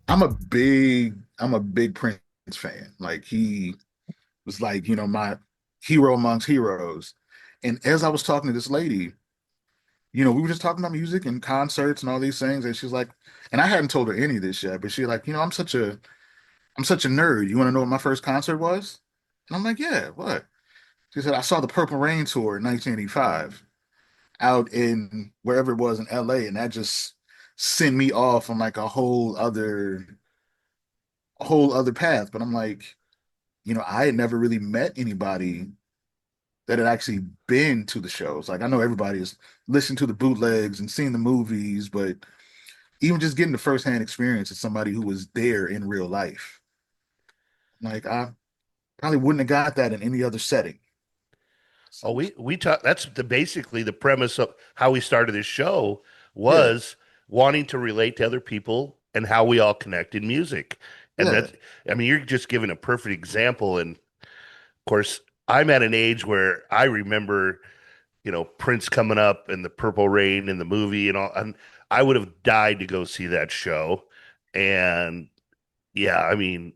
I'm a big Prince fan. Like he was like, my hero amongst heroes. And as I was talking to this lady, we were just talking about music and concerts and all these things. And she's like, and I hadn't told her any of this yet, but she's like, I'm such a nerd. You want to know what my first concert was? And I'm like, yeah, what? She said, I saw the Purple Rain tour in 1985 out in wherever it was in LA, and that just sent me off on like a whole other path. But I'm like, I had never really met anybody that had actually been to the shows. Like I know everybody has listened to the bootlegs and seen the movies, but even just getting the firsthand experience of somebody who was there in real life, like I probably wouldn't have got that in any other setting. Oh, So we talk. That's basically the premise of how we started this show yeah, was wanting to relate to other people and how we all connect in music. And yeah, that, I mean, you're just giving a perfect example. And of course, I'm at an age where I remember, Prince coming up and the Purple Rain in the movie and all, and I would have died to go see that show. And yeah, I mean,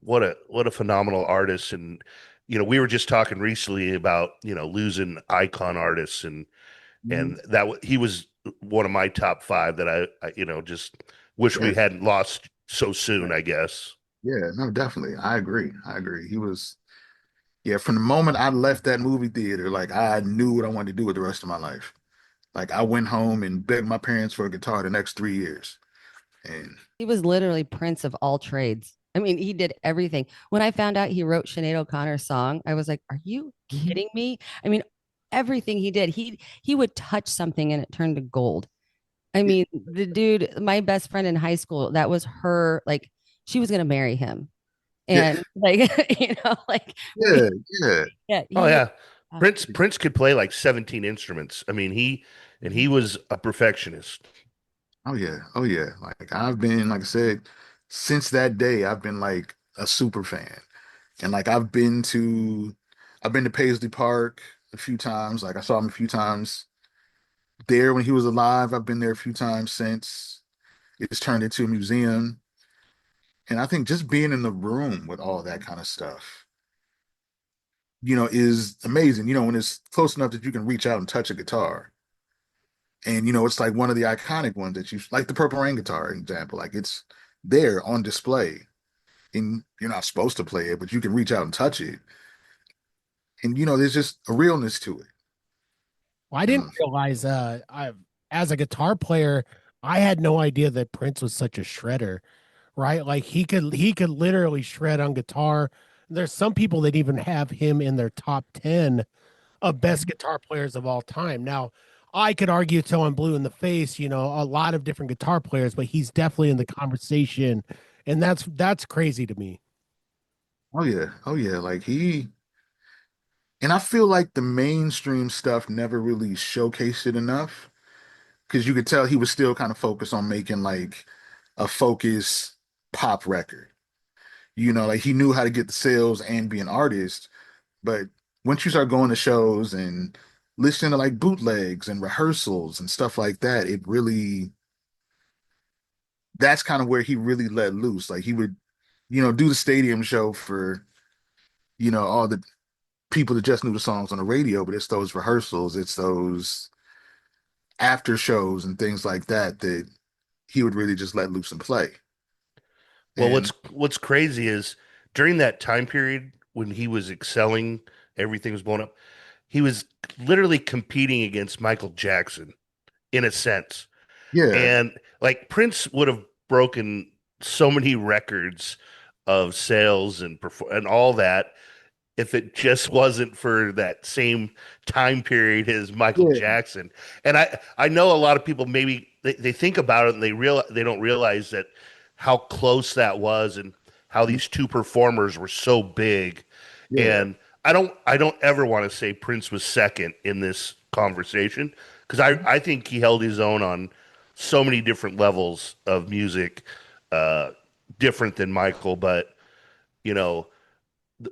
what a phenomenal artist. And we were just talking recently about losing icon artists, mhm, and he was one of my top five that I just wish yeah, we hadn't lost so soon, right. I guess. Yeah, no, definitely. I agree. I agree. He was, yeah, from the moment I left that movie theater, like I knew what I wanted to do with the rest of my life. Like I went home and begged my parents for a guitar the next 3 years. And He was literally Prince of all trades. I mean, he did everything. When I found out he wrote Sinead O'Connor's song, I was like, "Are you mhm, kidding me?" I mean, everything he did, he would touch something and it turned to gold. I yeah, mean, the dude, my best friend in high school, that was her, like, she was gonna marry him. yeah, And like, like we, yeah, yeah. yeah, Oh he was yeah, Prince could play like 17 instruments. I mean, he was a perfectionist. Oh yeah. Oh yeah. Like I've been, like I said, since that day, I've been like a super fan. And like I've been to Paisley Park a few times. Like I saw him a few times there when he was alive. I've been there a few times since it's turned into a museum. And I think just being in the room with all that kind of stuff, is amazing. When it's close enough that you can reach out and touch a guitar. And it's like one of the iconic ones that you like the Purple Rain guitar example. Like it's there on display. And you're not supposed to play it, but you can reach out and touch it. And there's just a realness to it. Well, I didn't And realize as a guitar player, I had no idea that Prince was such a shredder, right? Like he could literally shred on guitar. There's some people that even have him in their top 10 of best guitar players of all time. Now, I could argue till I'm blue in the face, a lot of different guitar players, but he's definitely in the conversation, and that's crazy to me. oh yeah, oh yeah, like and I feel like the mainstream stuff never really showcased it enough because you could tell he was still kind of focused on making like a focus pop record. Like he knew how to get the sales and be an artist. But once you start going to shows and listening to like bootlegs and rehearsals and stuff like that, that's kind of where he really let loose. Like he would, do the stadium show for, all the people that just knew the songs on the radio, but it's those rehearsals, it's those after shows and things like that he would really just let loose and play. Well, And what's crazy is during that time period when he was excelling, everything was blowing up. He was literally competing against Michael Jackson in a sense. yeah, And like Prince would have broken so many records of sales and all that if it just wasn't for that same time period as Michael yeah, Jackson. And I know a lot of people maybe they think about it and they don't realize that how close that was and how these two performers were so big. yeah, And I don't ever want to say Prince was second in this conversation because I think he held his own on so many different levels of music, uh, different than Michael, but you know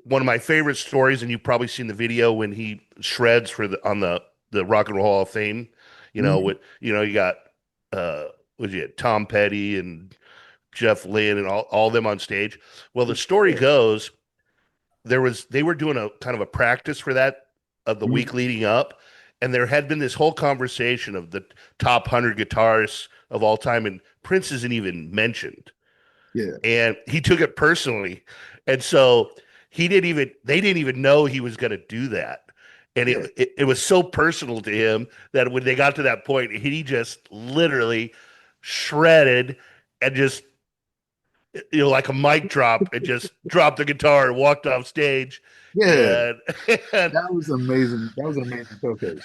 one of my favorite stories, and you've probably seen the video when he shreds for the on the the Rock and Roll Hall of Fame. Mhm. With you got was it Tom Petty and Jeff Lynne and all them on stage. Well, the story goes they were doing a kind of a practice for that of the Mhm. week leading up, and there had been this whole conversation of the top 100 guitarists of all time, and Prince isn't even mentioned, Yeah, and he took it personally, and so they didn't even know he was going to do that. And yeah, it was so personal to him that when they got to that point, he just literally shredded and just like a mic drop, and just dropped the guitar and walked off stage. yeah. And, and That was amazing. That was an amazing showcase.